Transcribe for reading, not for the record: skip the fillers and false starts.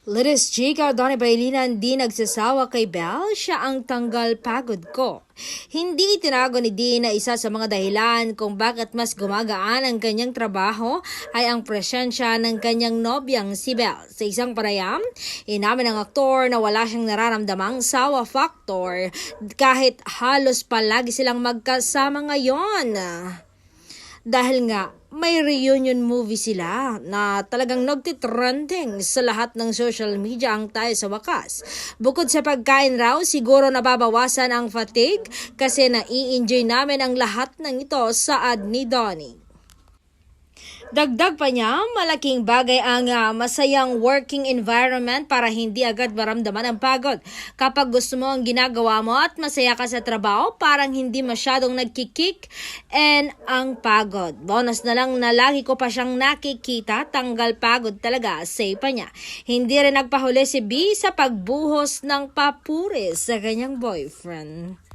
Litis Chica, Donnie Bailinan di nagsasawa kay Belle, siya ang tanggal pagod ko. Hindi itinago ni Dean na isa sa mga dahilan kung bakit mas gumagaan ang kanyang trabaho ay ang presensya ng kanyang nobyang si Belle. Sa isang parayam, inamin ng aktor na wala siyang nararamdamang sawa factor kahit halos palagi silang magkasama ngayon. Dahil nga, may reunion movie sila na talagang nagtitrending sa lahat ng social media ang tayo sa wakas. Bukod sa pagkain raw, siguro nababawasan ang fatigue kasi nai-enjoy namin ang lahat ng ito saad ni Donnie. Dagdag pa niya, malaking bagay ang masayang working environment para hindi agad maramdaman ang pagod. Kapag gusto mo ang ginagawa mo at masaya ka sa trabaho, parang hindi masyadong nagkikick and ang pagod. Bonus na lang na lagi ko pa siyang nakikita, tanggal pagod talaga, say pa niya. Hindi rin nagpahuli si B sa pagbuhos ng papuris sa kanyang boyfriend.